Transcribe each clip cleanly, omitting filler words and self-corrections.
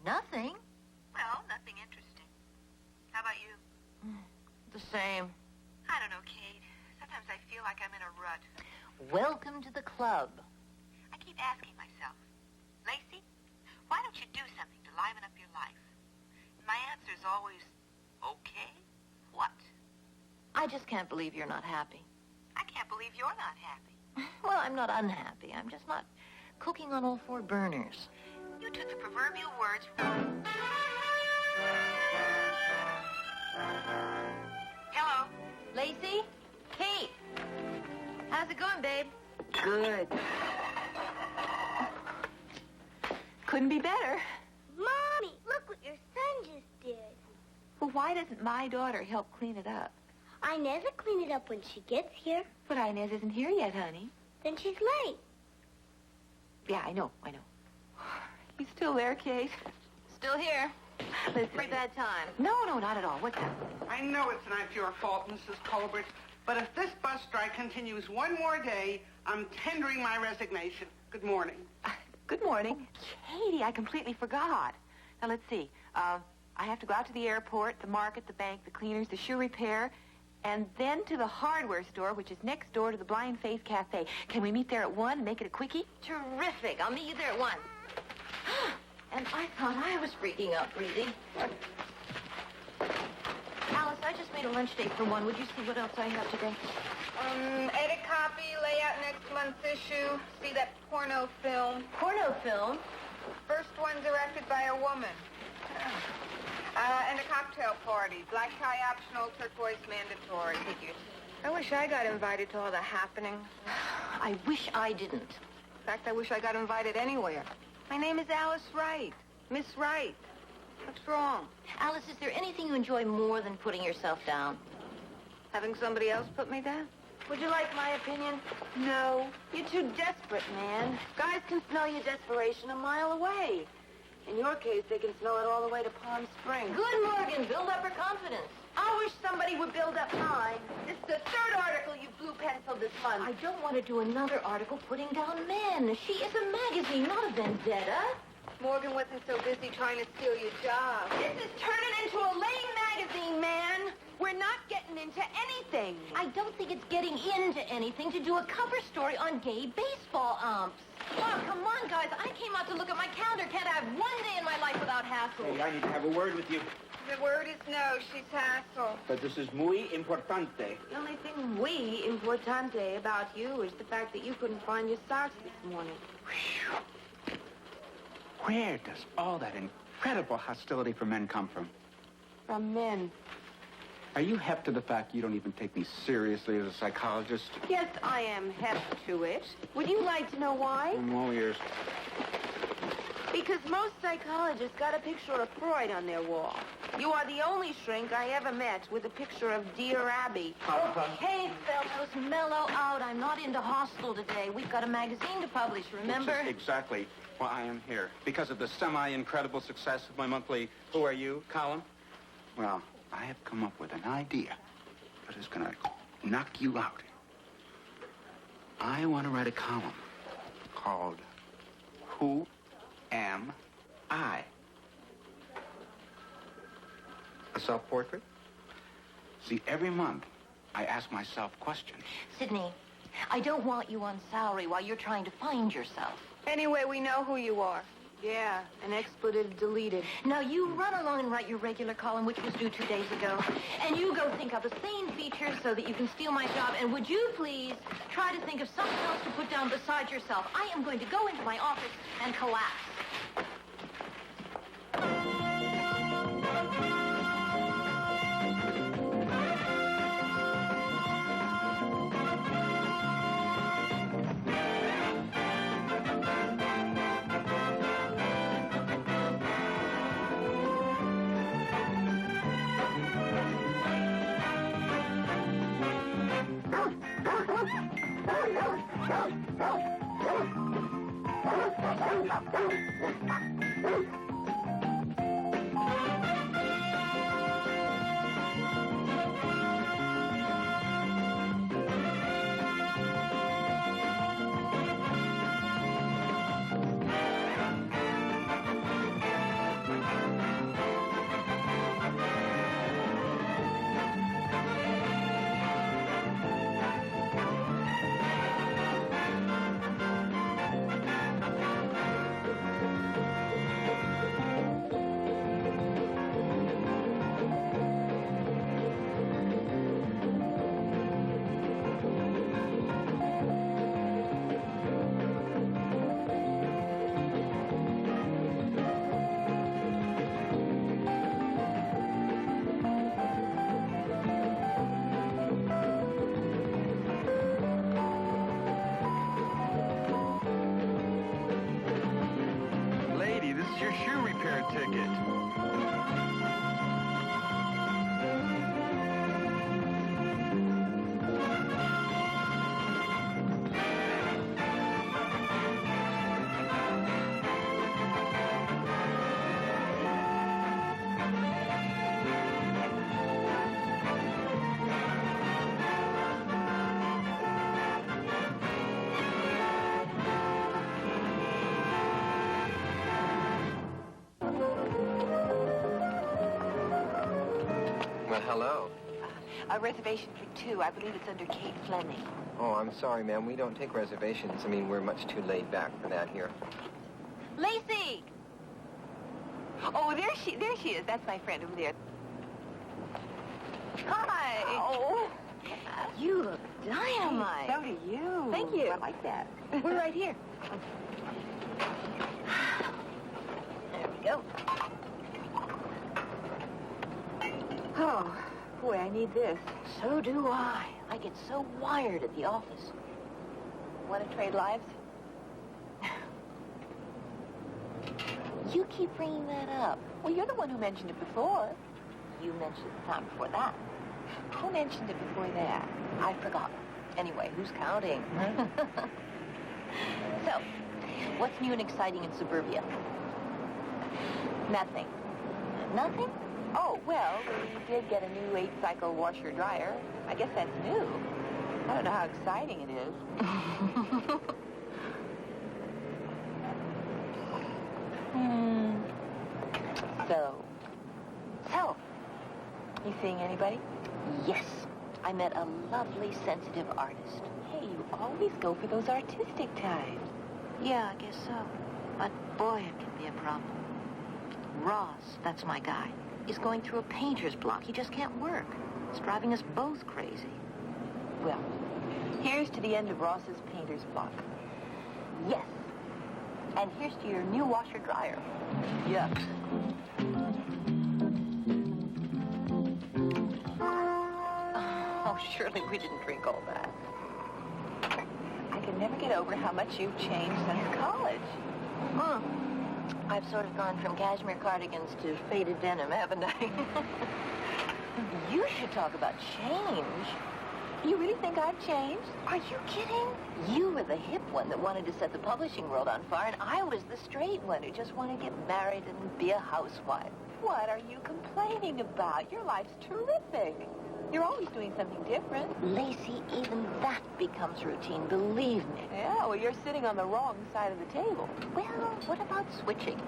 Nothing? Well, nothing interesting. How about you? The same. I don't know, Kate. Sometimes I feel like I'm in a rut. Welcome to the club. I keep asking myself, Lacey, why don't you do something to liven up your life? And my answer is always, okay, what? I just can't believe you're not happy. I can't believe you're not happy. Well, I'm not unhappy. I'm just not cooking on all four burners. You took the proverbial words from... Hello? Lacey? Kate? How's it going, babe? Good. Couldn't be better. Mommy, look what your son just did. Well, why doesn't my daughter help clean it up? Inez will clean it up when she gets here. But Inez isn't here yet, honey. Then she's late. Yeah, I know. You still there, Kate? Still here. Listen. Pretty bad time. No, not at all. What's happening? I know it's not your fault, Mrs. Colbert, but if this bus strike continues one more day, I'm tendering my resignation. Good morning. Good morning. Katie, I completely forgot. Now, let's see. I have to go out to the airport, the market, the bank, the cleaners, the shoe repair, and then to the hardware store, which is next door to the Blind Faith Cafe. Can we meet there at 1 and make it a quickie? Terrific. I'll meet you there at 1. And I thought I was freaking out, Breezy. Alice, I just made a lunch date for 1. Would you see what else I have today? Edit copy, lay out next month's issue, see that porno film. Porno film? First one directed by a woman. And a cocktail party. Black tie optional, turquoise mandatory. Figures. I wish I got invited to all the happenings. I wish I didn't. In fact, I wish I got invited anywhere. My name is Alice Wright. Miss Wright. What's wrong? Alice, is there anything you enjoy more than putting yourself down? Having somebody else put me down? Would you like my opinion? No. You're too desperate, man. Guys can smell your desperation a mile away. In your case, they can smell it all the way to Palm Springs. Good, Morgan. Build up her confidence. I wish somebody would build up mine. This is the third article you blue penciled this month. I don't want to do another article putting down men. She is a magazine, not a vendetta. Morgan wasn't so busy trying to steal your job. This is turning into a lame magazine, man. We're not getting into anything. I don't think it's getting into anything to do a cover story on gay baseball umps. Oh, come on, guys. I came out to look at my calendar. Can't I have one day in my life without hassle? Hey, I need to have a word with you. The word is no. She's hassle. But this is muy importante. The only thing muy importante about you is the fact that you couldn't find your socks this morning. Where does all that incredible hostility for men come from? From men. Are you hep to the fact you don't even take me seriously as a psychologist? Yes, I am hep to it. Would you like to know why? I'm all ears. Because most psychologists got a picture of Freud on their wall. You are the only shrink I ever met with a picture of Dear Abby. Okay, fellows, mellow out. I'm not into hostile today. We've got a magazine to publish, remember? Which is exactly why I am here. Because of the semi-incredible success of my monthly Who Are You column. Well, I have come up with an idea that is going to knock you out. I want to write a column called Who Am I? A self-portrait? See, every month I ask myself questions. Sydney, I don't want you on salary while you're trying to find yourself. Anyway, we know who you are. Yeah, an expletive deleted. Now, you run along and write your regular column, which was due 2 days ago. And you go think up a sane feature so that you can steal my job. And would you please try to think of something else to put down besides yourself? I am going to go into my office and collapse. shoe repair ticket. Well, hello. A reservation for 2. I believe it's under Kate Fleming. Oh, I'm sorry, ma'am. We don't take reservations. I mean, we're much too laid back for that here. Lacey! Oh, there she is. That's my friend over there. Hi. Oh. You look dynamite. So do you. Thank you. I like that. We're right here. There we go. Oh, boy, I need this. So do I. I get so wired at the office. Want to trade lives? You keep bringing that up. Well, you're the one who mentioned it before. You mentioned it the time before that. Who mentioned it before that? I forgot. Anyway, who's counting? So, what's new and exciting in suburbia? Nothing. Nothing? Oh, well, we did get a new 8-cycle washer-dryer. I guess that's new. I don't know how exciting it is. So, you seeing anybody? Yes. I met a lovely, sensitive artist. Hey, you always go for those artistic types. Yeah, I guess so. But boy, it can be a problem. Ross, that's my guy, is going through a painter's block. He just can't work. It's driving us both crazy. Well, here's to the end of Ross's painter's block. Yes. And here's to your new washer-dryer. Yuck. Oh, surely we didn't drink all that. I can never get over how much you've changed since college. I've sort of gone from cashmere cardigans to faded denim, haven't I? You should talk about change. You really think I've changed? Are you kidding? You were the hip one that wanted to set the publishing world on fire, and I was the straight one who just wanted to get married and be a housewife. What are you complaining about? Your life's terrific. You're always doing something different. Lacey, even that becomes routine, believe me. Yeah, well, you're sitting on the wrong side of the table. Well, what about switching?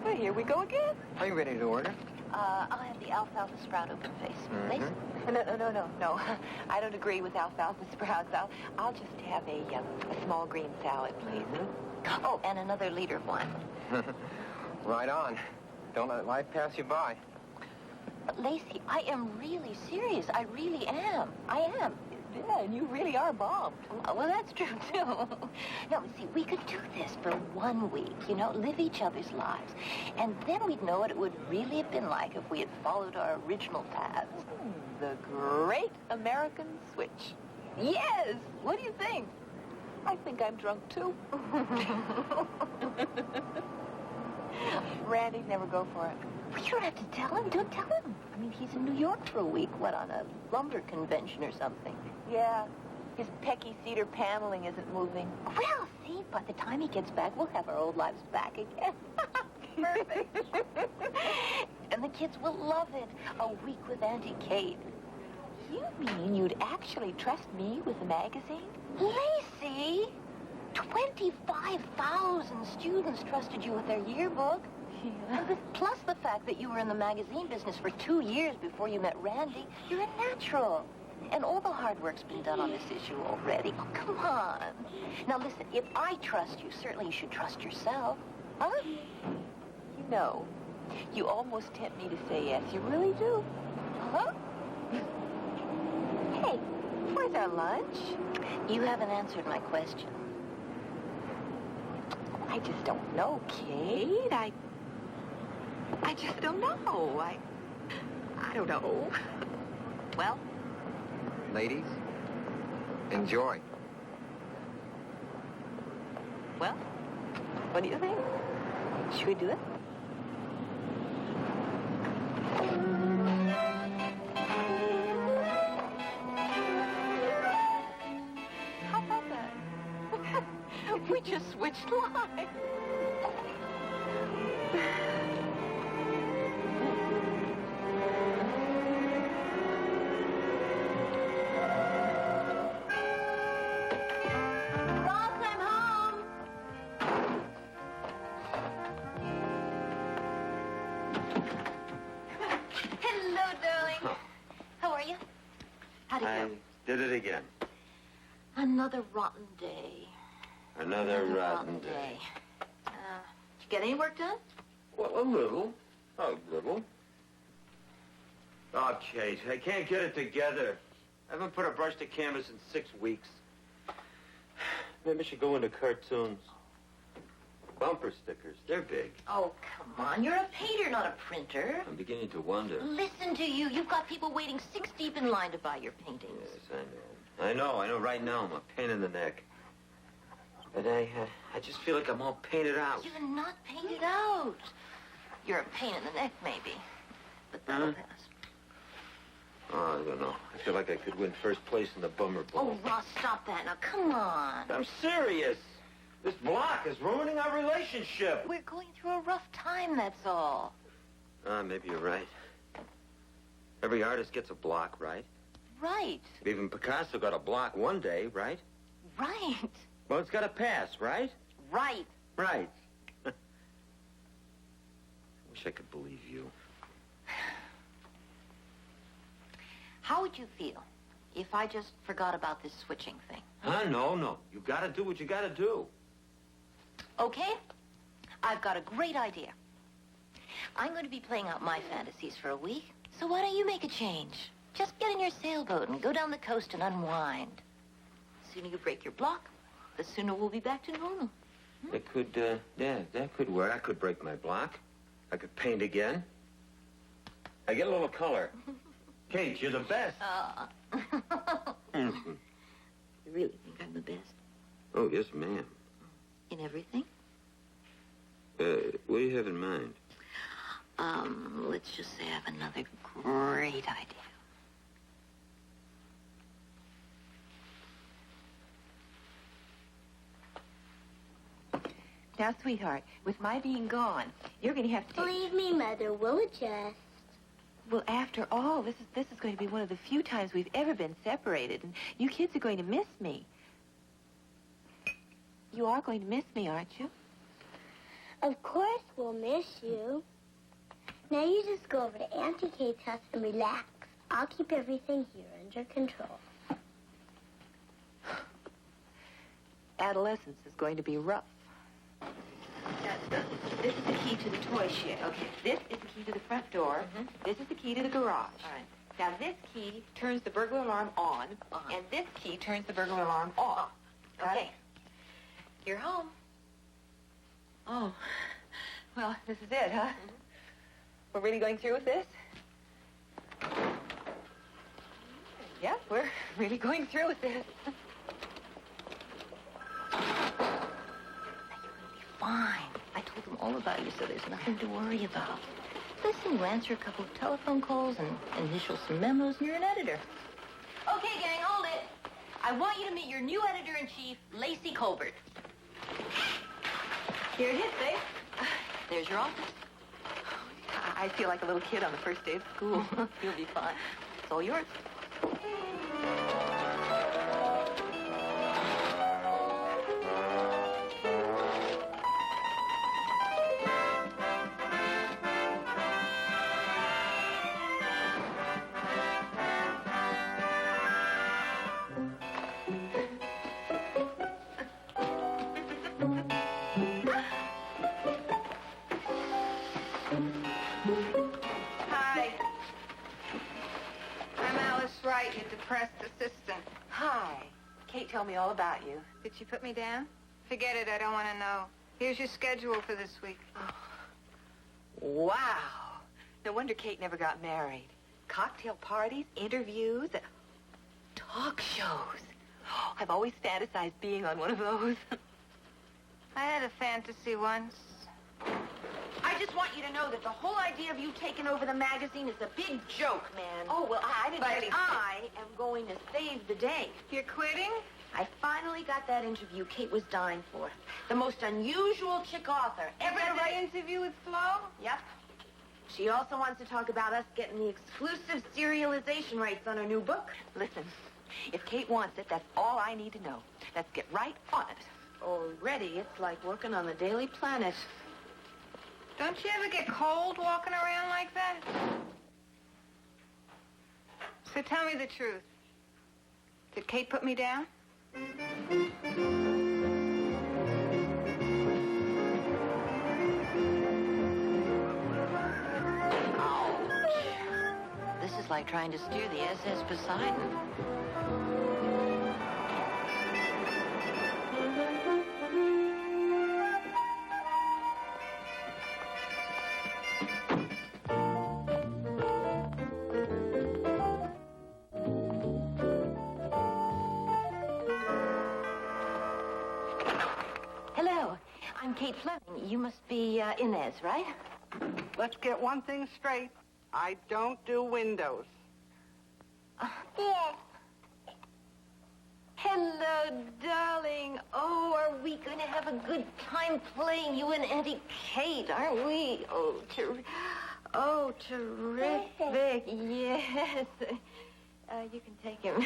Well, here we go again. Are you ready to order? I'll have the alfalfa sprout open face. Please? No. I don't agree with alfalfa sprouts. I'll just have a small green salad, please. Oh, and another liter of wine. Right on. Don't let life pass you by. Lacey, I am really serious. I really am. I am. Yeah, and you really are bombed. Well, that's true, too. No, see, we could do this for 1 week, live each other's lives. And then we'd know what it would really have been like if we had followed our original paths. The great American switch. Yes! What do you think? I think I'm drunk, too. Randy'd never go for it. Well, you don't have to tell him. Don't tell him. I mean, he's in New York for a week. What, on a lumber convention or something? Yeah. His pecky cedar paneling isn't moving. Well, see, by the time he gets back, we'll have our old lives back again. Perfect. And the kids will love it. A week with Auntie Kate. You mean you'd actually trust me with a magazine? Lacey! 25,000 students trusted you with their yearbook. Yeah. And plus the fact that you were in the magazine business for 2 years before you met Randy, you're a natural. And all the hard work's been done on this issue already. Oh, come on. Now, listen, if I trust you, certainly you should trust yourself. Huh? You know, you almost tempt me to say yes. You really do. Huh? Hey, where's our lunch? You haven't answered my question. I just don't know, Kate. I just don't know. I don't know. Well? Ladies, enjoy. Well, what do you think? Should we do it? just switched lives. Ross, I'm home. Hello, darling. How are you? How'd it I go? did it again. Another rotten day. Another rotten day. Did you get any work done? Well, a little. A little. Oh, Kate, I can't get it together. I haven't put a brush to canvas in 6 weeks. Maybe I should go into cartoons. Bumper stickers, they're big. Oh, come on. You're a painter, not a printer. I'm beginning to wonder. Listen to you. You've got people waiting 6 deep in line to buy your paintings. Yes, I know. Right now I'm a pain in the neck. But I just feel like I'm all painted out. You're not painted out. You're a pain in the neck, maybe. But that'll pass. Oh, I don't know. I feel like I could win first place in the Bummer Bowl. Oh, Ross, stop that. Now, come on. I'm serious. This block is ruining our relationship. We're going through a rough time, that's all. Maybe you're right. Every artist gets a block, right? Right. Even Picasso got a block one day, right? Right. Well, it's got to pass, right? Right. Right. I wish I could believe you. How would you feel if I just forgot about this switching thing? Huh? No. You got to do what you got to do. Okay? I've got a great idea. I'm going to be playing out my fantasies for a week, so why don't you make a change? Just get in your sailboat and go down the coast and unwind. The sooner you break your block, the sooner we'll be back to normal. It could, that could work. I could break my block. I could paint again. I get a little color. Kate, you're the best. You really think I'm the best? Oh, yes, ma'am. In everything? What do you have in mind? Let's just say I have another great idea. Now, sweetheart, with my being gone, you're going to have to take... Believe me, Mother, we'll adjust. Well, after all, this is going to be one of the few times we've ever been separated, and you kids are going to miss me. You are going to miss me, aren't you? Of course we'll miss you. Now you just go over to Auntie Kate's house and relax. I'll keep everything here under control. Adolescence is going to be rough. This is the key to the toy shed. Okay. This is the key to the front door. Mm-hmm. This is the key to the garage. All right. Now, this key turns the burglar alarm on, and this key turns the burglar alarm off. Got Okay. it? You're home. Oh. Well, this is it, huh? We're really going through with this? Yep, we're really going through with this. Fine. I told them all about you, so there's nothing to worry about. Listen, you answer a couple of telephone calls and initial some memos, and you're an editor. Okay, gang, hold it. I want you to meet your new editor-in-chief, Lacey Colbert. Here it is, babe. There's your office. I feel like a little kid on the first day of school. You'll be fine. It's all yours. Hi. I'm Alice Wright, your depressed assistant. Hi. Kate told me all about you. Did she put me down? Forget it, I don't want to know. Here's your schedule for this week. Wow. No wonder Kate never got married. Cocktail parties, interviews, talk shows. Oh, I've always fantasized being on one of those. I had a fantasy once. I just want you to know that the whole idea of you taking over the magazine is a big joke, man. Oh, well, I didn't But really... I am going to save the day. You're quitting? I finally got that interview Kate was dying for. The most unusual chick author ever Ever to my interview with Flo? Yep. She also wants to talk about us getting the exclusive serialization rights on her new book. Listen, if Kate wants it, that's all I need to know. Let's get right on it. Already, it's like working on the Daily Planet. Don't you ever get cold walking around like that? So tell me the truth. Did Kate put me down? This is like trying to steer the SS Poseidon. Hello, I'm Kate Fleming. You must be Inez, right? Let's get one thing straight. I don't do windows. Yes. Hello, darling. Oh, are we going to have a good time playing you and Auntie Kate, aren't we? Oh, terrific. Yes. You can take him.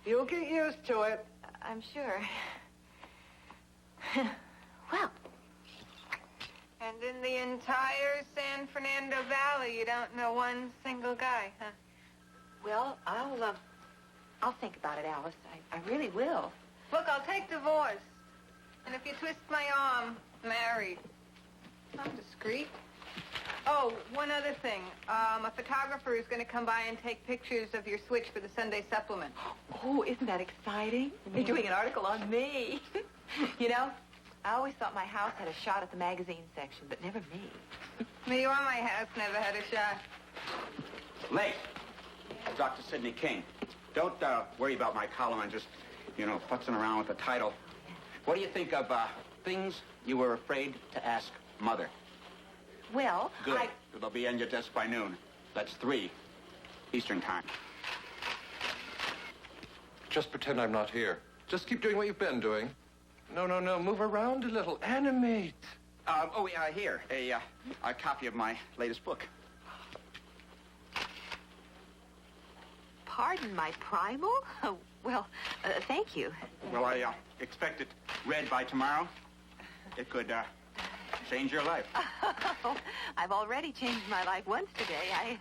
You'll get used to it. I'm sure. Well, And in the entire San Fernando Valley, you don't know one single guy, huh? Well, I'll think about it, Alice. I really will. Look, I'll take divorce. And if you twist my arm, married. I'm discreet. Oh, one other thing. A photographer is going to come by and take pictures of your switch for the Sunday supplement. Oh, isn't that exciting? They're doing an article on me. You know, I always thought my house had a shot at the magazine section, but never me. Me or my house never had a shot. Late. Dr. Sidney King. Don't worry about my column. I'm just, futzing around with the title. What do you think of things you were afraid to ask Mother? Well, Good. It'll be on your desk by noon. That's 3 Eastern time. Just pretend I'm not here. Just keep doing what you've been doing. No. Move around a little. Animate. Here. A copy of my latest book. Pardon my primal? Oh, well, thank you. Well, I expect it read by tomorrow. It could change your life. I've already changed my life once today.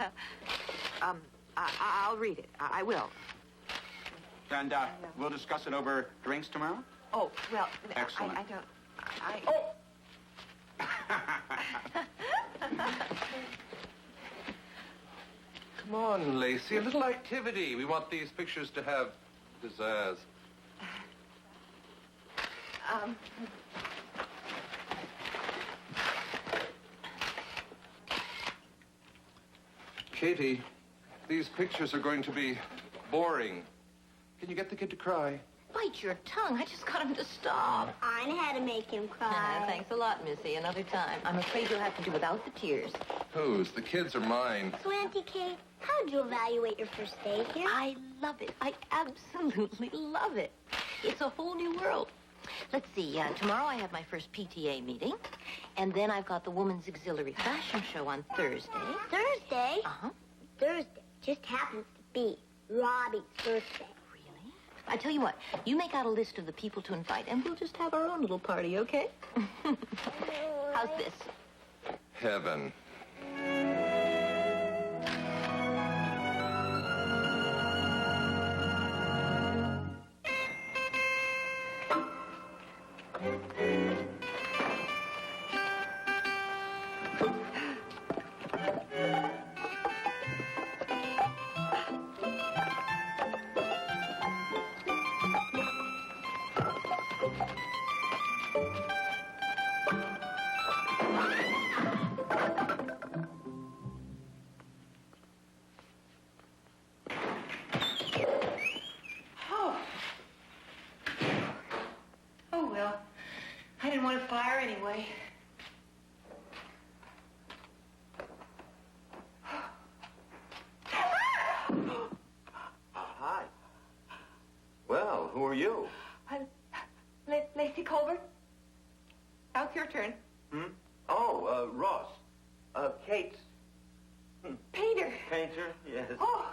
I'll read it. I will. And we'll discuss it over drinks tomorrow? Oh, well, Excellent. I don't... Come on, Lacey. A little activity. We want these pictures to have pizzazz. Katie, these pictures are going to be boring. Can you get the kid to cry? Bite your tongue. I just got him to stop. I know how to make him cry. Thanks a lot, Missy. Another time. I'm afraid you'll have to do without the tears. Whose? The kids are mine. So, Auntie Kate, how did you evaluate your first day here? I love it. I absolutely love it. It's a whole new world. Let's see. Tomorrow I have my first PTA meeting. And then I've got the Women's Auxiliary Fashion Show on Thursday. Thursday? Uh-huh. Thursday just happens to be Robbie's birthday. Really? I tell you what. You make out a list of the people to invite, and we'll just have our own little party, okay? How's this? Heaven. Oh, well. I didn't want to fire anyway. Hi. Well, who are you? Lacey Colbert? Now it's your turn. Oh, Ross. Kate's Peter. painter, yes. Oh.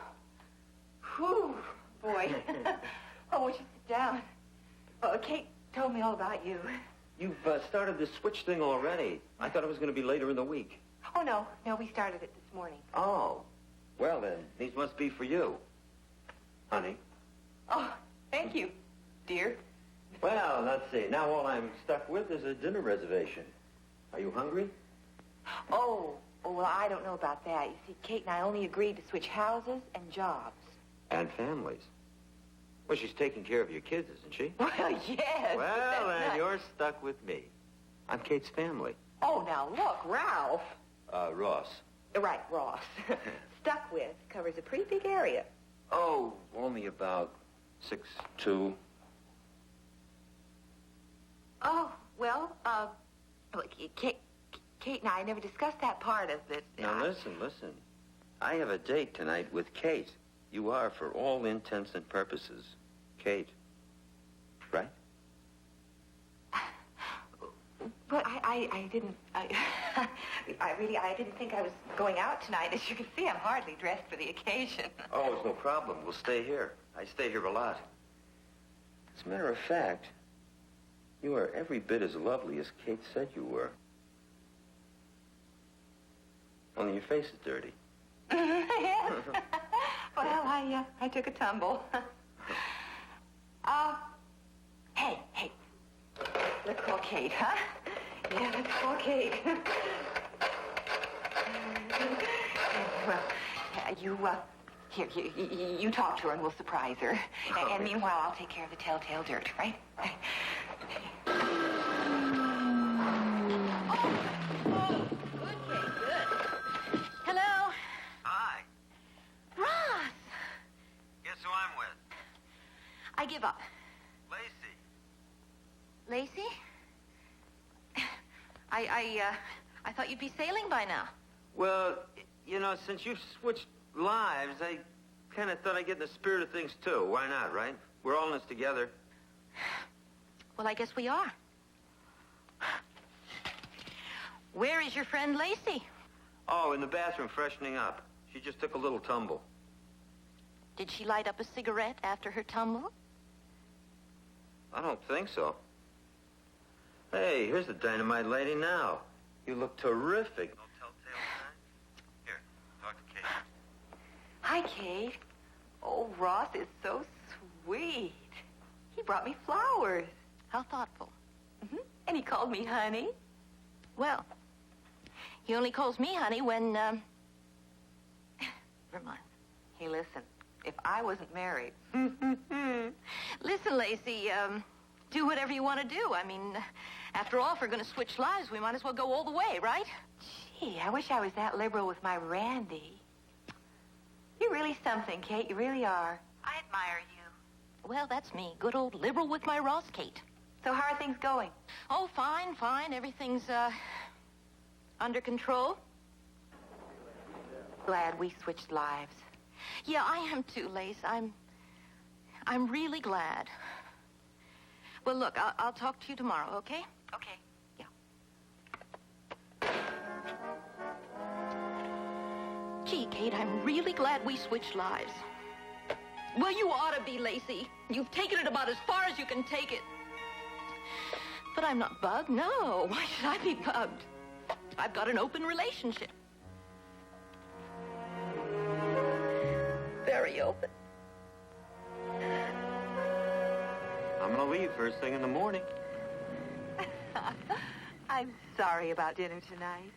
Whew, boy. Oh, won't you sit down? Oh, Kate told me all about you. You've started this switch thing already. I thought it was going to be later in the week. Oh, no. No, we started it this morning. Oh. Well, then, these must be for you. Honey. Oh, thank you, dear. Well, let's see. Now all I'm stuck with is a dinner reservation. Are you hungry? Oh, well, I don't know about that. You see, Kate and I only agreed to switch houses and jobs. And families. Well, she's taking care of your kids, isn't she? Well, yes. Well, then not... you're stuck with me. I'm Kate's family. Oh, now, look, Ralph. Ross. Right, Ross. Stuck with covers a pretty big area. Oh, only about 6'2". Oh, well, look, Kate and I never discussed that part of this. Now, listen. I have a date tonight with Kate. You are, for all intents and purposes, Kate. Right? But I didn't, I didn't think I was going out tonight. As you can see, I'm hardly dressed for the occasion. Oh, it's no problem. We'll stay here. I stay here a lot. As a matter of fact, you are every bit as lovely as Kate said you were. Only your face is dirty. Yes. Well, I took a tumble. Hey. Let's call Kate, huh? Yeah, let's call Kate. Well, you talk to her and we'll surprise her. And meanwhile, I'll take care of the telltale dirt, right? Hello? Hi. Ross! Guess who I'm with? I give up. Lacey. Lacey? I thought you'd be sailing by now. Well, you know, since you've switched lives, I kind of thought I'd get in the spirit of things, too. Why not, right? We're all in this together. Well, I guess we are. Where is your friend Lacey? Oh, in the bathroom, freshening up. She just took a little tumble. Did she light up a cigarette after her tumble? I don't think so. Hey, here's the dynamite lady now. You look terrific. No telltale signs? Here, talk to Kate. Hi, Kate. Oh, Ross is so sweet. He brought me flowers. How thoughtful. Mm-hmm. And he called me honey. Well, he only calls me honey when, Never mind. Hey, listen. If I wasn't married... Listen, Lacey, do whatever you want to do. I mean, after all, if we're going to switch lives, we might as well go all the way, right? Gee, I wish I was that liberal with my Randy. You're really something, Kate. You really are. I admire you. Well, that's me. Good old liberal with my Ross Kate. So how are things going? Oh, fine. Everything's, under control. Glad we switched lives. Yeah, I am too, Lace. I'm really glad. Well, look, I'll talk to you tomorrow, okay? Okay. Yeah. Gee, Kate, I'm really glad we switched lives. Well, you ought to be, Lacey. You've taken it about as far as you can take it. But I'm not bugged, no. Why should I be bugged? I've got an open relationship. Very open. I'm going to leave first thing in the morning. I'm sorry about dinner tonight.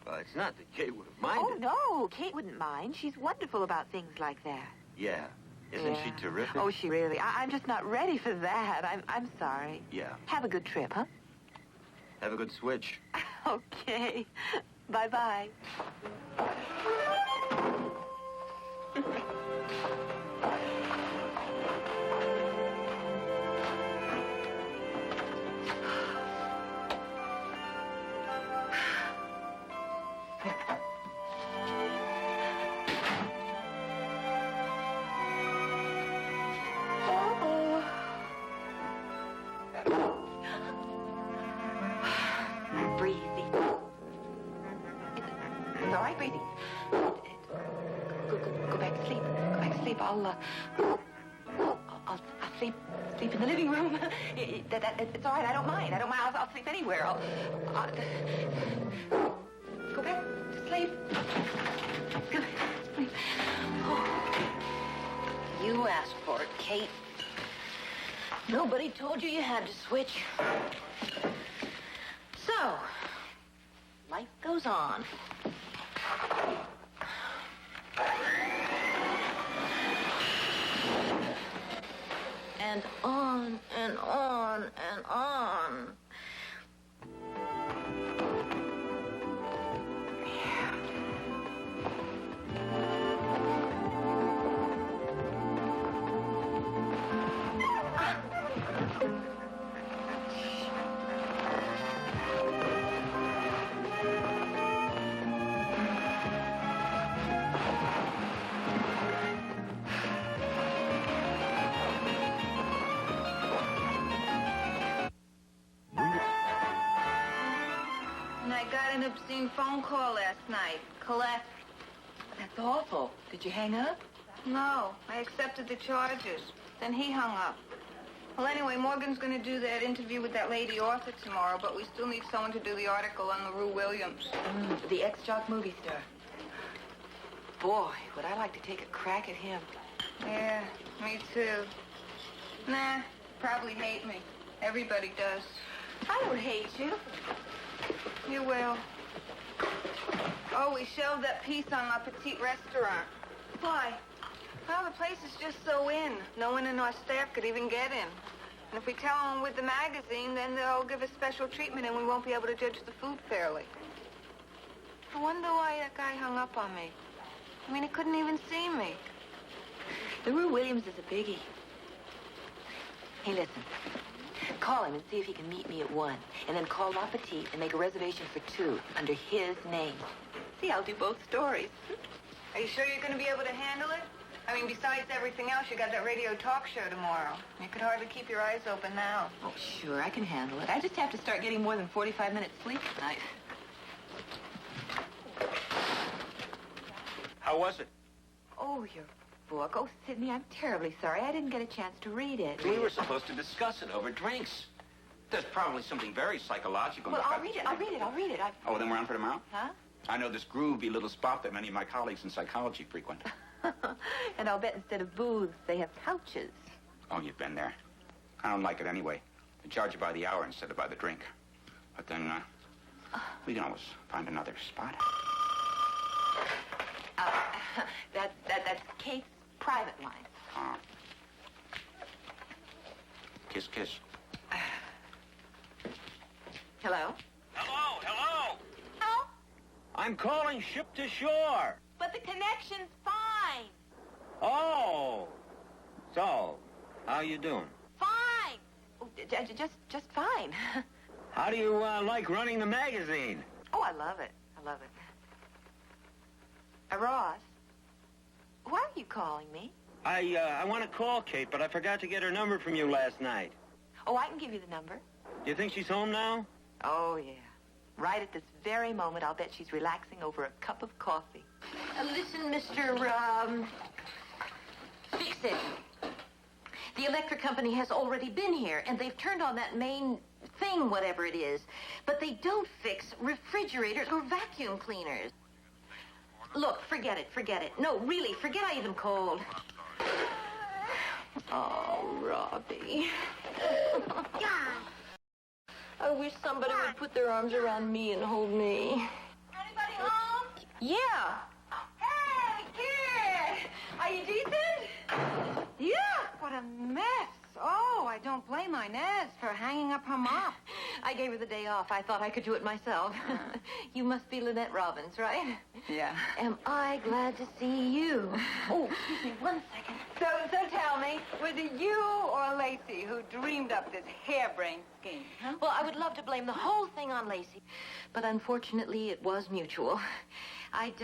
Well, it's not that Kate would have minded. Oh, no. Kate wouldn't mind. She's wonderful about things like that. Yeah. Isn't she terrific? Oh, she really. I'm just not ready for that. I'm sorry. Yeah. Have a good trip, huh? Have a good switch. Okay. Bye-bye. right, Gracie. Go back to sleep. Go back to sleep. I'll sleep in the living room. It's all right. I don't mind. I'll sleep anywhere. I'll go back to sleep. Go back to sleep. Oh. You asked for it, Kate. Nobody told you you had to switch. So, life goes on. And on and on and on. And I got an obscene phone call last night. Colette. That's awful. Did you hang up? No, I accepted the charges. Then he hung up. Well, anyway, Morgan's going to do that interview with that lady author tomorrow, but we still need someone to do the article on LaRue Williams. The ex-jock movie star. Boy, would I like to take a crack at him. Yeah, me too. Nah, probably hate me. Everybody does. I don't hate you. You will. Oh, we shelved that piece on La Petite Restaurant. Why? Well, the place is just so in. No one in our staff could even get in. And if we tell them with the magazine, then they'll give us special treatment and we won't be able to judge the food fairly. I wonder why that guy hung up on me. I mean, he couldn't even see me. LaRue Williams is a biggie. Hey, listen. Call him and see if he can meet me at 1. And then call La Petite and make a reservation for 2 under his name. See, I'll do both stories. Are you sure you're going to be able to handle it? I mean, besides everything else, you got that radio talk show tomorrow. You could hardly keep your eyes open now. Oh, sure, I can handle it. I just have to start getting more than 45 minutes sleep tonight. How was it? Oh, your book. Oh, Sidney, I'm terribly sorry. I didn't get a chance to read it. We were supposed to discuss it over drinks. There's probably something very psychological. Well, I'll read it. Oh, then we're on for tomorrow? Huh? I know this groovy little spot that many of my colleagues in psychology frequent. And I'll bet instead of booths, they have couches. Oh, you've been there. I don't like it anyway. They charge you by the hour instead of by the drink. But then, we can always find another spot. That's Kate's private line. Kiss, kiss. Hello? Hello, hello. Oh, I'm calling ship to shore. but the connection's fine. Oh. So, how you doing? Fine. Oh, just fine. How do you like running the magazine? Oh, I love it. Ross, why are you calling me? I want to call Kate, but I forgot to get her number from you last night. Oh, I can give you the number. Do you think she's home now? Oh, yeah. Right at this very moment, I'll bet she's relaxing over a cup of coffee. Listen, Mr. Fix-It. The electric company has already been here, and they've turned on that main thing, whatever it is. But they don't fix refrigerators or vacuum cleaners. Look, forget it. No, really, forget I even called. Oh, Robbie. I wish somebody would put their arms around me and hold me. Anybody home? Yeah. Hey, kid! Are you decent? Yeah. What a mess. Oh, I don't blame Inez for hanging up her mop. I gave her the day off. I thought I could do it myself. You must be Lynette Robbins, right? Yeah. Am I glad to see you? Oh, excuse me 1 second. So tell me, was it you or Lacey who dreamed up this harebrained scheme? Huh? Well, I would love to blame the whole thing on Lacey, but unfortunately it was mutual. I'd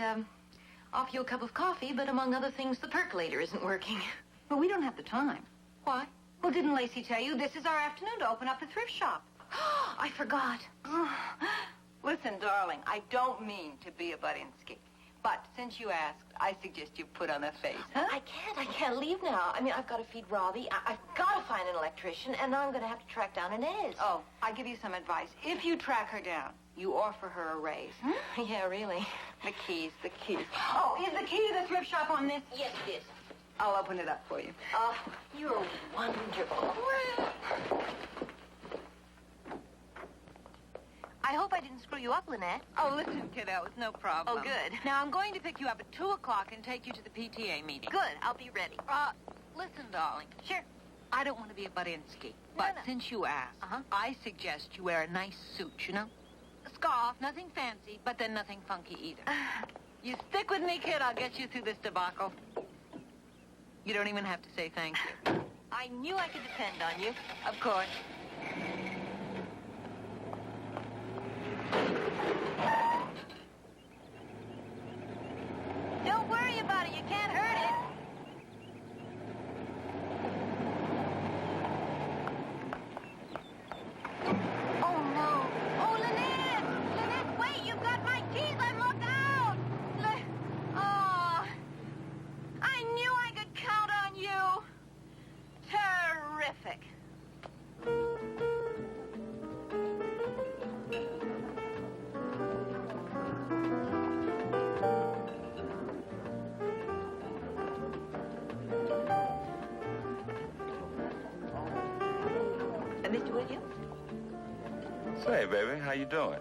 offer you a cup of coffee, but among other things, the percolator isn't working. But we don't have the time. Why? Well, didn't Lacey tell you this is our afternoon to open up the thrift shop? I forgot. Listen, darling, I don't mean to be a Budinsky. But since you asked, I suggest you put on a face, huh? I can't leave now. I mean, I've got to feed Robbie. I've got to find an electrician, and now I'm going to have to track down Inez. Oh, I'll give you some advice. If you track her down, you offer her a raise. Yeah, really. The keys. Oh, is the key to the thrift shop on this? Yes, it is. I'll open it up for you. Oh, you're wonderful. I hope I didn't screw you up, Lynette. Oh, listen, kiddo, it's no problem. Oh, good. Now, I'm going to pick you up at 2 o'clock and take you to the PTA meeting. Good, I'll be ready. Listen, darling. Sure. I don't want to be a Budinsky, but no. since you asked, Uh-huh. I suggest you wear a nice suit, you know? A scarf, nothing fancy, but then nothing funky either. You stick with me, kid, I'll get you through this debacle. You don't even have to say thank you. I knew I could depend on you. Of course. Don't worry about it. You can't hurt it. Oh, no. Oh, Lynette! Lynette, wait! You've got my keys! I'm locked out! Oh, I knew I could count on you. Terrific. Mr. Williams? Say, baby, how you doing?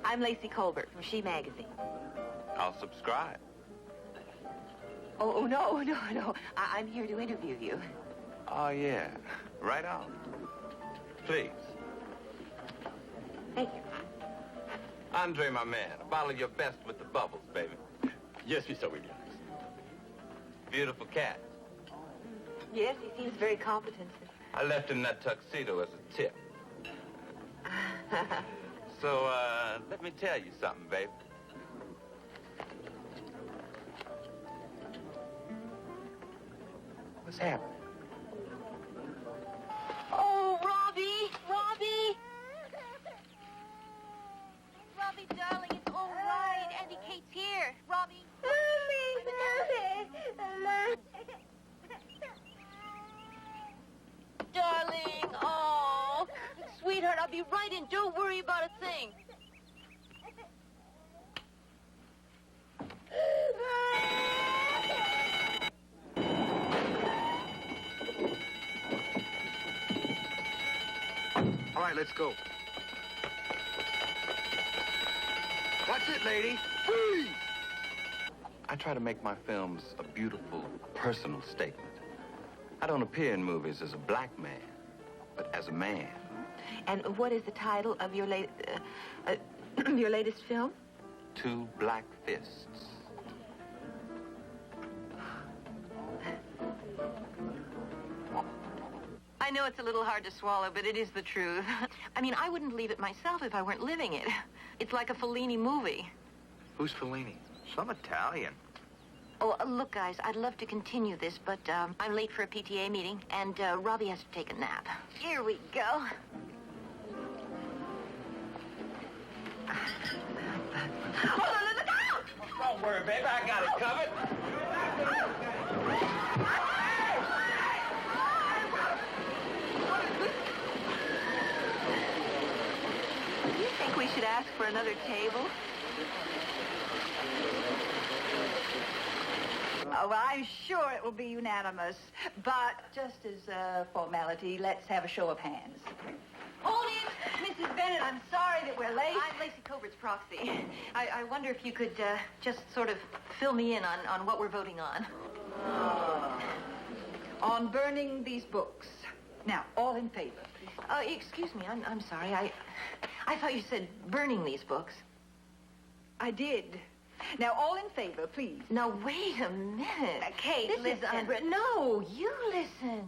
I'm Lacey Colbert from She Magazine. I'll subscribe. Oh, no. I'm here to interview you. Oh, yeah. Right on. Please. Thank you. Andre, my man, a bottle of your best with the bubbles, baby. Yes, Mr. Williams. Beautiful cat. Yes, he seems very competent. I left him that tuxedo as a tip. So, let me tell you something, baby. What's happening? Oh, Robbie! Robbie! Robbie, darling, it's all right. Auntie Kate's here. Robbie. Darling, oh. Sweetheart, I'll be right in. Don't worry about a thing. All right, let's go. What's it, lady? Freeze! I try to make my films a beautiful, personal statement. I don't appear in movies as a black man, but as a man. And what is the title of your your latest film? Two Black Fists. I know it's a little hard to swallow, but it is the truth. I mean, I wouldn't leave it myself if I weren't living it. It's like a Fellini movie. Who's Fellini? Some Italian. Oh, look, guys, I'd love to continue this, but I'm late for a PTA meeting, and Robbie has to take a nap. Here we go. Hold on, look out! Don't worry, baby, I got it covered. Do you think we should ask for another table? Oh, well, I'm sure it will be unanimous. But just as a formality, let's have a show of hands. Hold it! Mrs. Bennett, I'm sorry that we're late. I'm Lacey Cobert's proxy. I wonder if you could just sort of fill me in on what we're voting on. On burning these books. Now, all in favor, please. Excuse me, I'm sorry. I thought you said burning these books. I did. Now, all in favor, please. Now, wait a minute. Kate, this listen. Is no, you listen.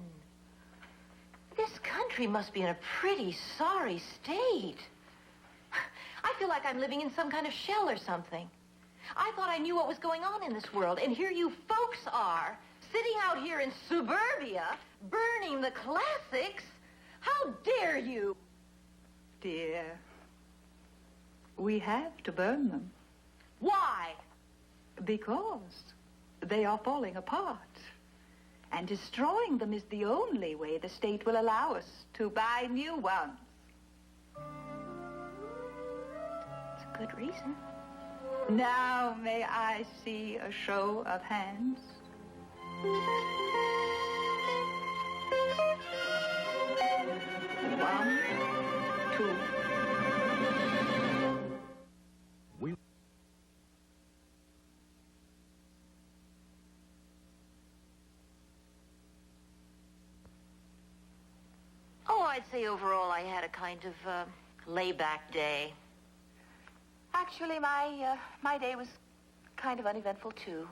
This country must be in a pretty sorry state. I feel like I'm living in some kind of shell or something. I thought I knew what was going on in this world, and here you folks are, sitting out here in suburbia, burning the classics. How dare you? Dear, we have to burn them. Why? Because they are falling apart. And destroying them is the only way the state will allow us to buy new ones. It's a good reason. Now may I see a show of hands? One, two. Oh, I'd say overall I had a kind of layback day. Actually, my day was kind of uneventful, too.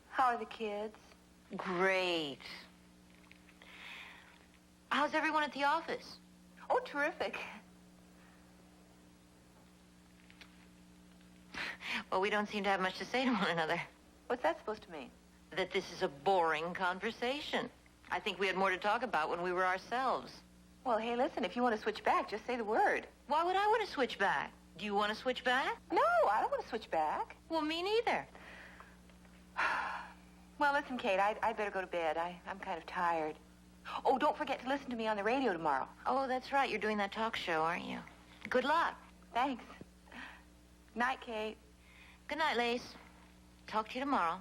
How are the kids? Great. How's everyone at the office? Oh, terrific. Well, we don't seem to have much to say to one another. What's that supposed to mean? That this is a boring conversation. I think we had more to talk about when we were ourselves. Well, hey, listen, if you want to switch back, just say the word. Why would I want to switch back? Do you want to switch back? No, I don't want to switch back. Well, me neither. Well, listen, Kate, I'd better go to bed. I'm kind of tired. Oh, don't forget to listen to me on the radio tomorrow. Oh, that's right. You're doing that talk show, aren't you? Good luck. Thanks. Night, Kate. Good night, Lace. Talk to you tomorrow.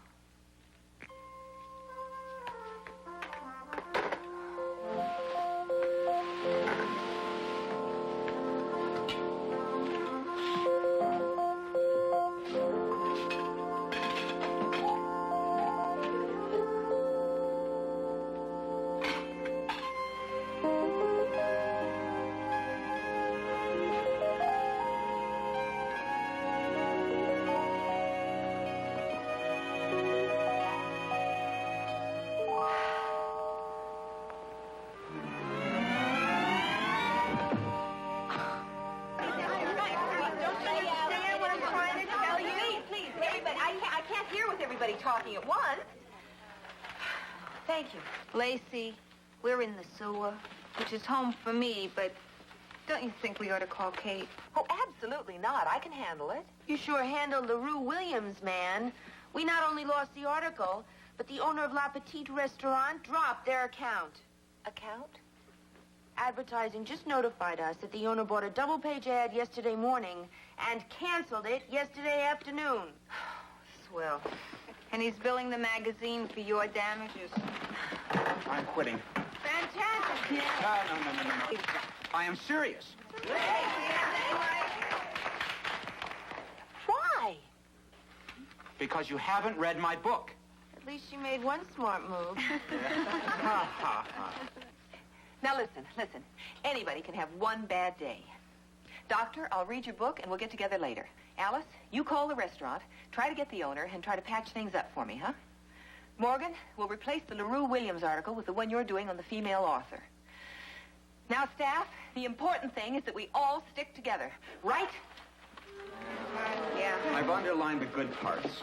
Talking at once. Thank you. Lacey, we're in the sewer, which is home for me, but don't you think we ought to call Kate? Oh, absolutely not. I can handle it. You sure handled LaRue Williams, man. We not only lost the article, but the owner of La Petite Restaurant dropped their account. Account? Advertising just notified us that the owner bought a double-page ad yesterday morning and canceled it yesterday afternoon. Swell. And he's billing the magazine for your damages. I'm quitting. Fantastic. No. I am serious. Why? Because you haven't read my book. At least you made one smart move. Ha, ha, ha. Now, listen. Anybody can have one bad day. Doctor, I'll read your book and we'll get together later. Alice, you call the restaurant, try to get the owner, and try to patch things up for me, huh? Morgan, we'll replace the LaRue Williams article with the one you're doing on the female author. Now, staff, the important thing is that we all stick together, right? Yeah. I've underlined the good parts.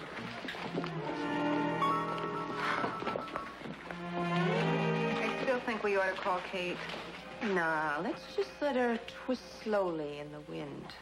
I still think we ought to call Kate. Nah, let's just let her twist slowly in the wind.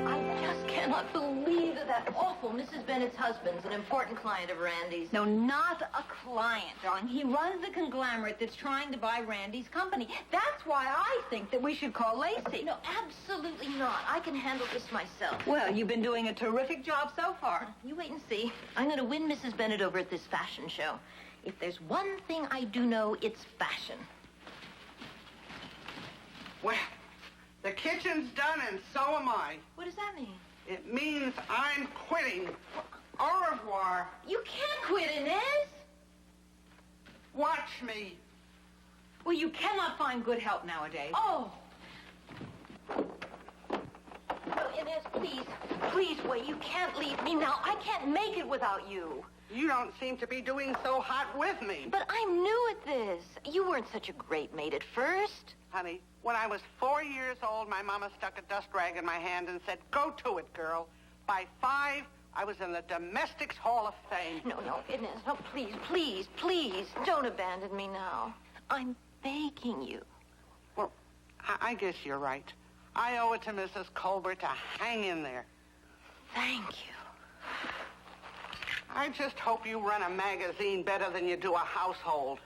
I just cannot believe that awful Mrs. Bennett's husband's an important client of Randy's. No, not a client, darling. He runs the conglomerate that's trying to buy Randy's company. That's why I think that we should call Lacey. No, absolutely not. I can handle this myself. Well, you've been doing a terrific job so far. You wait and see. I'm going to win Mrs. Bennett over at this fashion show. If there's one thing I do know, it's fashion. Well, the kitchen's done and so am I. What does that mean? It means I'm quitting. Au revoir. You can't quit, Inez. Watch me. Well, you cannot find good help nowadays. Oh. No, Inez, please wait. You can't leave me now. I can't make it without you. You don't seem to be doing so hot with me. But I'm new at this. You weren't such a great mate at first. Honey, when I was 4 years old, my mama stuck a dust rag in my hand and said, "Go to it, girl." By 5, I was in the Domestics Hall of Fame. No, Inez, no, please, don't abandon me now. I'm begging you. Well, I guess you're right. I owe it to Mrs. Colbert to hang in there. Thank you. I just hope you run a magazine better than you do a household.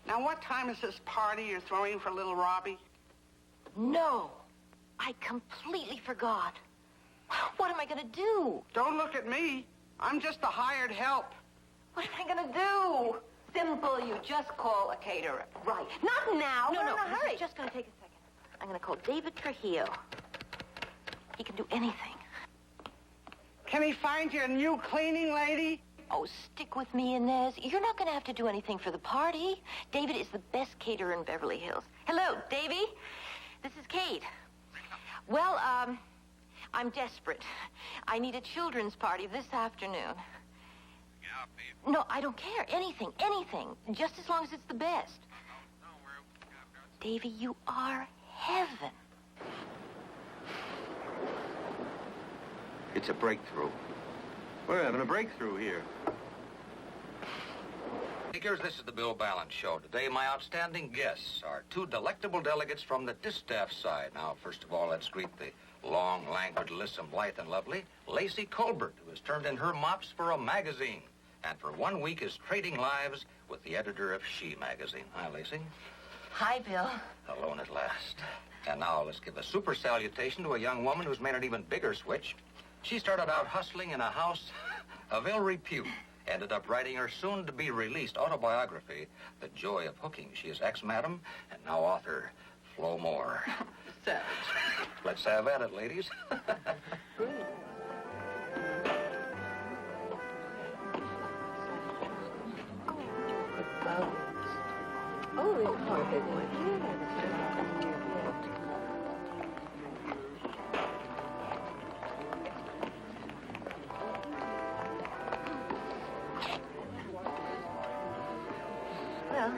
Now, what time is this party you're throwing for little Robbie? No, I completely forgot. What am I going to do? Don't look at me. I'm just the hired help. What am I going to do? Simple. You just call a caterer. Right. Not now. No, We're no, in a hurry. this is just going to take a second. I'm going to call David Trujillo. He can do anything. Can he find you a new cleaning lady? Oh, stick with me, Inez. You're not going to have to do anything for the party. David is the best caterer in Beverly Hills. Hello, Davy. This is Kate. Well, I'm desperate. I need a children's party this afternoon. No, I don't care. Anything, anything. Just as long as it's the best. Davy, you are heaven. It's a breakthrough. We're having a breakthrough here. Speakers, this is the Bill Balance Show. Today, my outstanding guests are two delectable delegates from the distaff side. Now, first of all, let's greet the long, languid, lissom, blithe, and lovely Lacey Colbert, who has turned in her mops for a magazine, and for 1 week is trading lives with the editor of She magazine. Hi, Lacey. Hi, Bill. Alone at last. And now let's give a super salutation to a young woman who's made an even bigger switch. She started out hustling in a house of ill repute, ended up writing her soon-to-be-released autobiography, The Joy of Hooking. She is ex-madam and now author, Flo Moore. Savage. Let's have at it, ladies. Oh, it's not a big one. Well,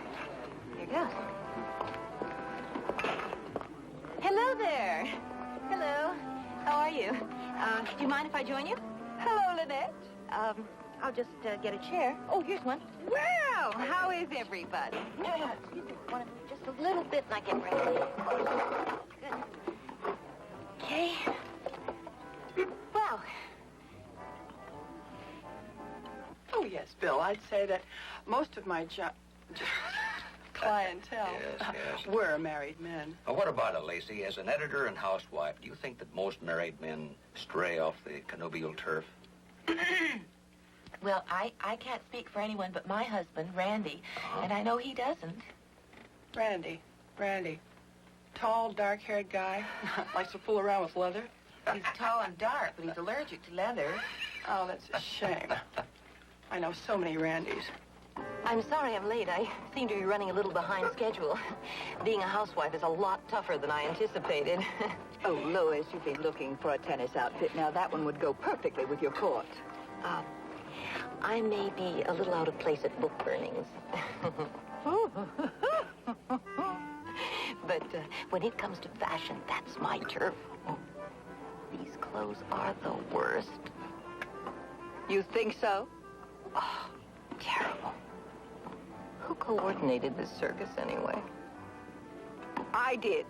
here goes. Hello there. Hello. How are you? Do you mind if I join you? Hello, Lynette. I'll just get a chair. Oh, here's one. Well, how is everybody? Excuse me. Just a little bit, and I get ready. Good. Okay. Well. Oh, yes, Bill. I'd say that most of my clientele Yes. were married men. What about it, Lacey? As an editor and housewife, do you think that most married men stray off the connubial turf? Well, I can't speak for anyone but my husband, Randy, and I know he doesn't. Randy. Tall, dark-haired guy. Likes to fool around with leather. He's tall and dark, but he's allergic to leather. Oh, that's a shame. I know so many Randys. I'm sorry I'm late. I seem to be running a little behind schedule. Being a housewife is a lot tougher than I anticipated. Oh, Lois, you've been looking for a tennis outfit. Now, that one would go perfectly with your coat. I may be a little out of place at book burnings. But when it comes to fashion, that's my turf. These clothes are the worst. You think so? Oh, terrible. Who coordinated this circus anyway? I did.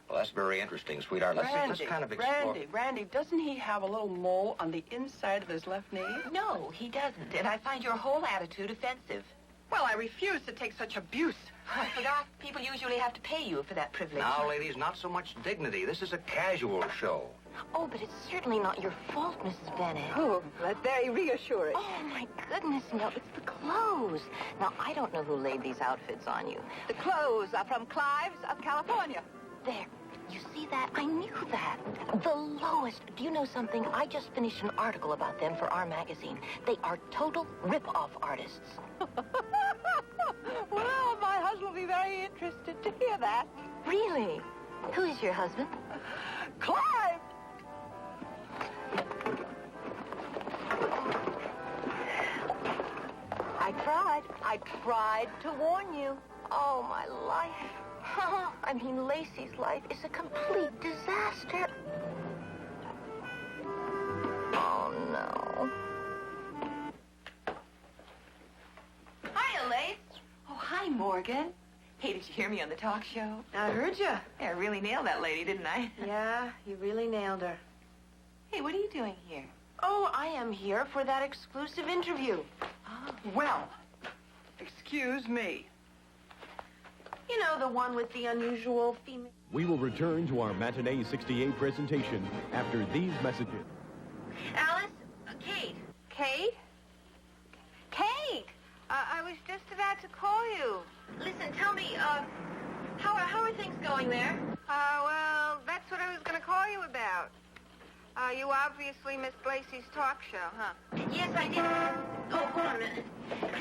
Well, that's very interesting, sweetheart. Let's kind of explore. Randy, doesn't he have a little mole on the inside of his left knee? No, he doesn't, and I find your whole attitude offensive. Well, I refuse to take such abuse. I forgot people usually have to pay you for that privilege. Now, ladies, not so much dignity. This is a casual show. Oh, but it's certainly not your fault, Mrs. Bennett. Oh, that's very reassuring. Oh, my goodness, no, it's the clothes. Now, I don't know who laid these outfits on you. The clothes are from Clive's of California. There. You see that? I knew that. The lowest. Do you know something? I just finished an article about them for our magazine. They are total rip-off artists. Well, my husband will be very interested to hear that. Really? Who is your husband? Clive! I tried to warn you. Oh, my life. I mean, Lacey's life is a complete disaster. Oh, no. Hi, Morgan. Hey, did you hear me on the talk show? I heard you. Yeah, I really nailed that lady, didn't I? Yeah, you really nailed her. Hey, what are you doing here? Oh, I am here for that exclusive interview. Oh. Well, excuse me. You know, the one with the unusual female... We will return to our Matinee 68 presentation after these messages. Alice? Kate? Kate? Kate! I was just about to call you. Listen, tell me, how are things going there? Well, that's what I was going to call you about. You obviously missed Lacey's talk show, huh? Yes, I did. Oh, hold on a minute.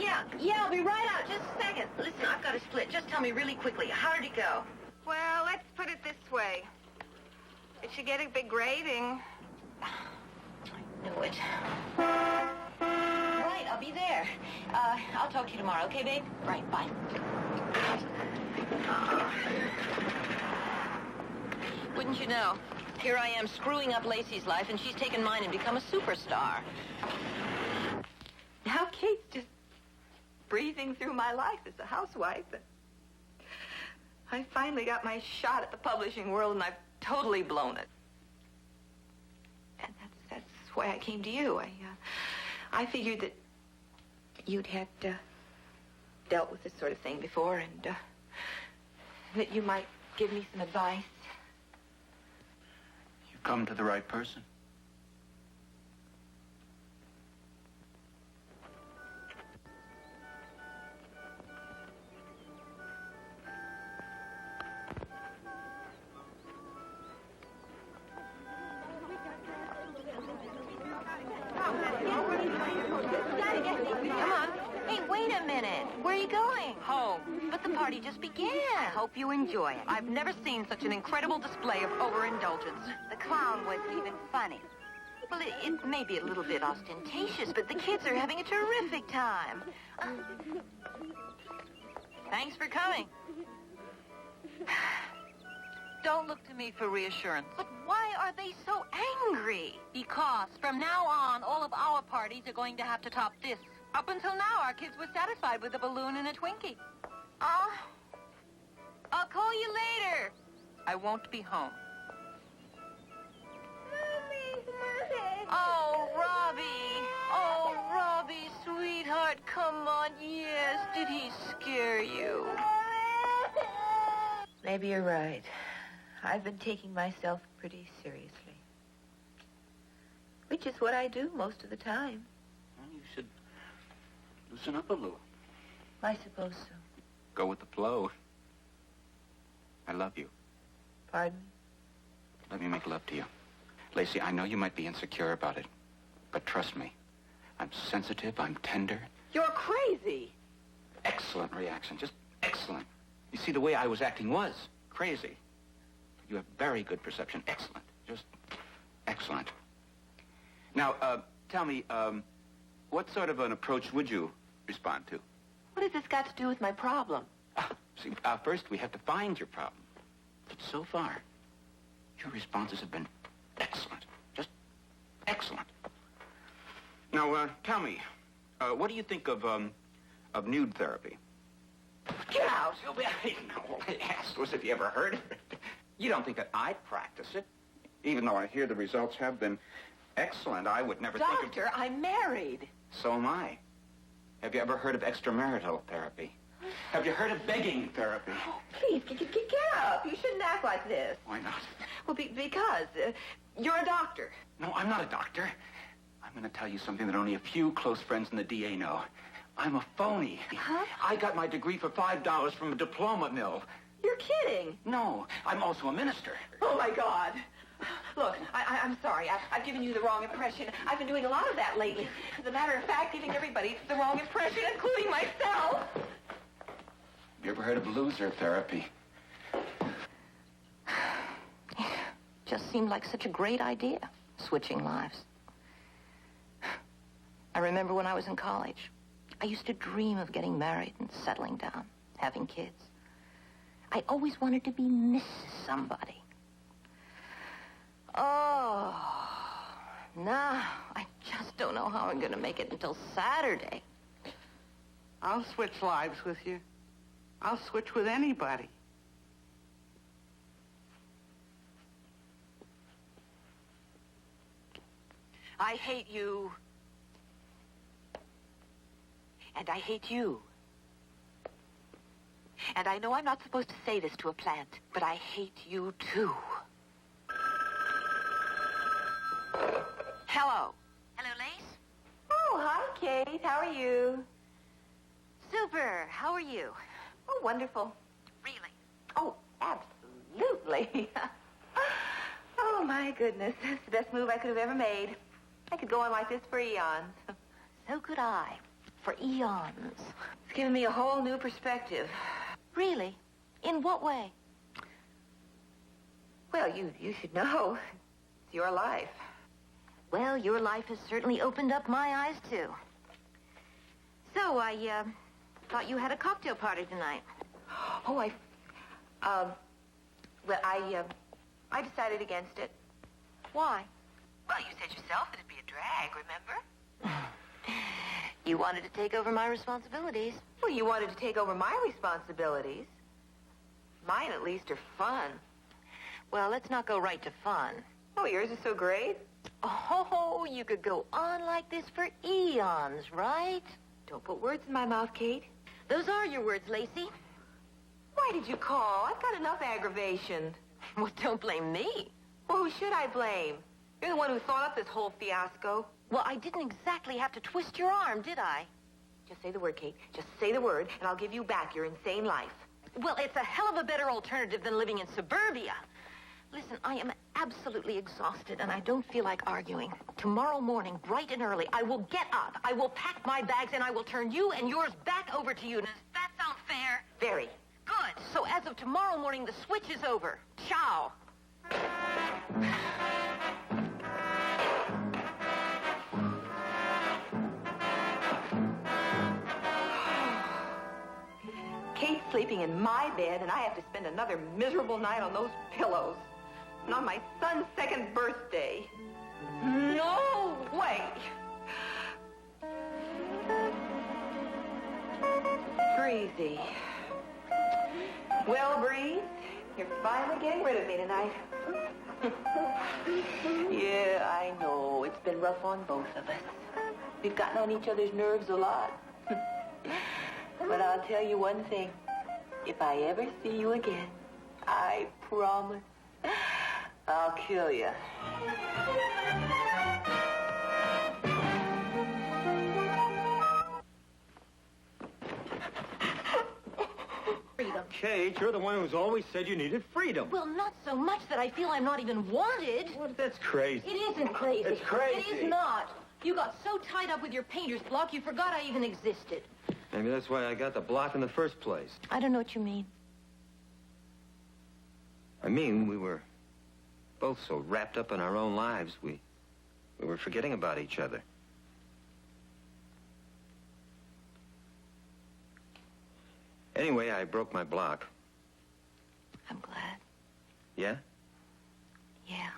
Yeah, I'll be right out. Just a second. Listen, I've got to split. Just tell me really quickly, how did it go? Well, let's put it this way. Did she get a big rating? I knew it. Right, I'll be there. I'll talk to you tomorrow, okay, babe? Right, bye. Wouldn't you know? Here I am screwing up Lacey's life, and she's taken mine and become a superstar. Now Kate's just breezing through my life as a housewife. I finally got my shot at the publishing world, and I've totally blown it. And that's why I came to you. I figured that you'd had dealt with this sort of thing before, and that you might give me some advice. You've come to the right person. Come on. Hey, wait a minute. Where are you going? Home. But the party just began. I hope you enjoy it. I've never seen such an incredible display of overindulgence. The clown wasn't even funny. Well, it may be a little bit ostentatious, but the kids are having a terrific time. Thanks for coming. Don't look to me for reassurance. But why are they so angry? Because from now on, all of our parties are going to have to top this. Up until now, our kids were satisfied with a balloon and a Twinkie. I'll call you later. I won't be home. Oh, Robbie, sweetheart, come on. Yes, did he scare you? Maybe you're right. I've been taking myself pretty seriously. Which is what I do most of the time. Well, you should loosen up a little. I suppose so. Go with the flow. I love you. Pardon? Let me make love to you. Lacey, I know you might be insecure about it, but trust me. I'm sensitive, I'm tender. You're crazy. Excellent reaction, just excellent. You see, the way I was acting was crazy. You have very good perception. Excellent. Just excellent. Now, tell me, what sort of an approach would you respond to? What has this got to do with my problem? See, first we have to find your problem. But so far, your responses have been excellent. Just excellent. Now, tell me, what do you think of nude therapy? Get out! No, I asked was if you ever heard of it. You don't think that I'd practice it? Even though I hear the results have been excellent, I would never think of... Doctor, I'm married. So am I. Have you ever heard of extramarital therapy? Have you heard of begging therapy? Oh, please, get up. You shouldn't act like this. Why not? Well, because you're a doctor. No, I'm not a doctor. I'm going to tell you something that only a few close friends in the DA know. I'm a phony. Huh? I got my degree for $5 from a diploma mill. You're kidding. No, I'm also a minister. Oh, my God. Look, I'm sorry. I've given you the wrong impression. I've been doing a lot of that lately. As a matter of fact, giving everybody the wrong impression, including myself. You ever heard of loser therapy? Just seemed like such a great idea, switching lives. I remember when I was in college, I used to dream of getting married and settling down, having kids. I always wanted to be Mrs. Somebody. Oh, now I just don't know how I'm going to make it until Saturday. I'll switch lives with you. I'll switch with anybody. I hate you. And I hate you. And I know I'm not supposed to say this to a plant, but I hate you too. Hello. Hello, Lace? Oh, hi, Kate. How are you? Super. How are you? Oh, wonderful. Really? Oh, absolutely. Oh, my goodness. It's the best move I could have ever made. I could go on like this for eons. So could I. For eons. It's given me a whole new perspective. Really? In what way? Well, you should know. It's your life. Well, your life has certainly opened up my eyes, too. So, I thought you had a cocktail party tonight. Oh, I decided against it. Why? Well, you said yourself it'd be a drag, remember? You wanted to take over my responsibilities. Well, you wanted to take over my responsibilities. Mine, at least, are fun. Well, let's not go right to fun. Oh, yours is so great. Oh, you could go on like this for eons, right? Don't put words in my mouth, Kate. Those are your words, Lacey. Why did you call? I've got enough aggravation. Well, don't blame me. Well, who should I blame? You're the one who thought up this whole fiasco. Well, I didn't exactly have to twist your arm, did I? Just say the word, Kate. Just say the word, and I'll give you back your insane life. Well, it's a hell of a better alternative than living in suburbia. Listen, I am absolutely exhausted, and I don't feel like arguing. Tomorrow morning, bright and early, I will get up, I will pack my bags, and I will turn you and yours back over to you. Does that sound fair? Very. Good. So as of tomorrow morning, the switch is over. Ciao. Kate's sleeping in my bed, and I have to spend another miserable night on those pillows. And on my son's second birthday. No way! Breezy. Well, Breeze, you're finally getting rid of me tonight. Yeah, I know. It's been rough on both of us. We've gotten on each other's nerves a lot. But I'll tell you one thing. If I ever see you again, I promise I'll kill you. Freedom. Kate, you're the one who's always said you needed freedom. Well, not so much that I feel I'm not even wanted. What? That's crazy. It isn't crazy. It's crazy. It is not. You got so tied up with your painter's block, you forgot I even existed. Maybe that's why I got the block in the first place. I don't know what you mean. I mean, we were both so wrapped up in our own lives, we were forgetting about each other. Anyway, I broke my block. I'm glad. Yeah? Yeah.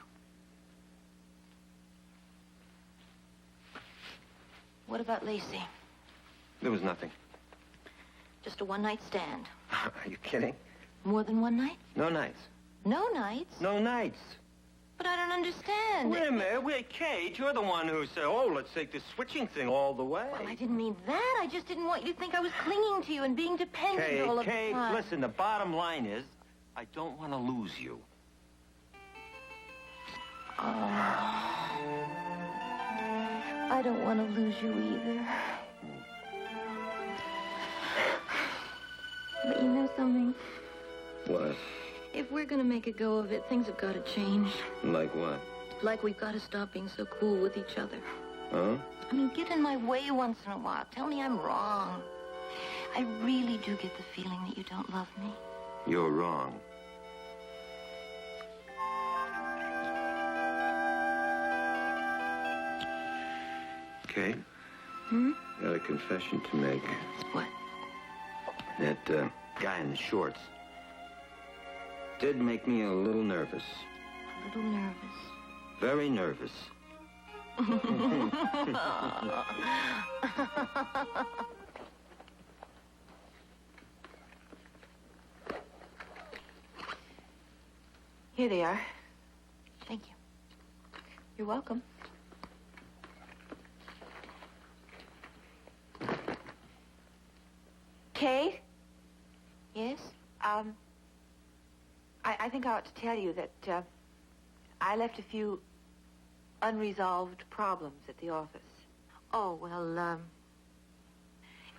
What about Lacey? There was nothing. Just a one-night stand. Are you kidding? More than one night? No nights. No nights? No nights. But I don't understand. Wait a minute. Wait, Kate, you're the one who said, oh, let's take this switching thing all the way. Well, I didn't mean that. I just didn't want you to think I was clinging to you and being dependent all of the Kate, time. listen, the bottom line is, I don't want to lose you. I don't want to lose you either. But you know something? What? If we're going to make a go of it, things have got to change. Like what? Like we've got to stop being so cool with each other. Huh? I mean, get in my way once in a while. Tell me I'm wrong. I really do get the feeling that you don't love me. You're wrong. Kate? Hmm? Got a confession to make. What? That guy in the shorts did make me a little nervous. A little nervous. Very nervous. Here they are. Thank you. You're welcome. Kate? Yes? I think I ought to tell you that I left a few unresolved problems at the office. Oh, well,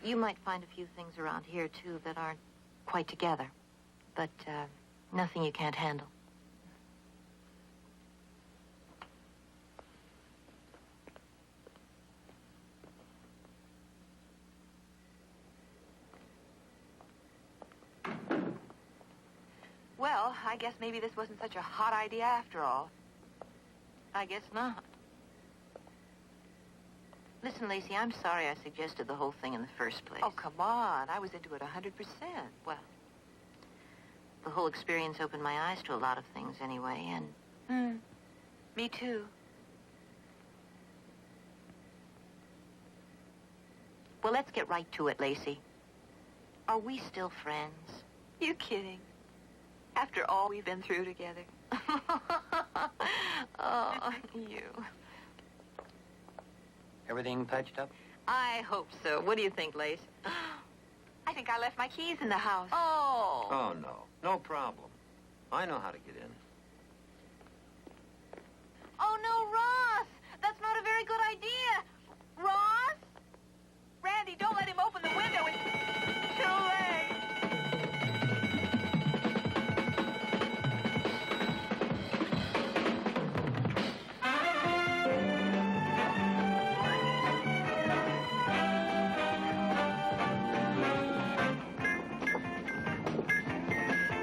you might find a few things around here, too, that aren't quite together. But, nothing you can't handle. Well, I guess maybe this wasn't such a hot idea after all. I guess not. Listen, Lacey, I'm sorry I suggested the whole thing in the first place. Oh, come on. I was into it 100%. Well, the whole experience opened my eyes to a lot of things anyway, and... Me too. Well, let's get right to it, Lacey. Are we still friends? You kidding? After all we've been through together. Oh, you. Everything patched up? I hope so. What do you think, Lace? I think I left my keys in the house. Oh. Oh, no. No problem. I know how to get in. Oh, no, Ross! That's not a very good idea. Ross? Randy, don't let him open the window. It's too late.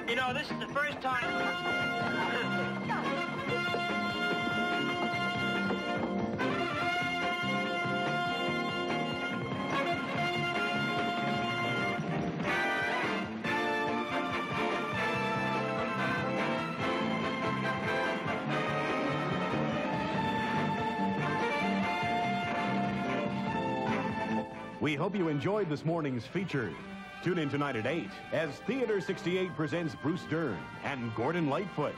You know, this is the first time... We hope you enjoyed this morning's feature. Tune in tonight at 8 as Theater 68 presents Bruce Dern and Gordon Lightfoot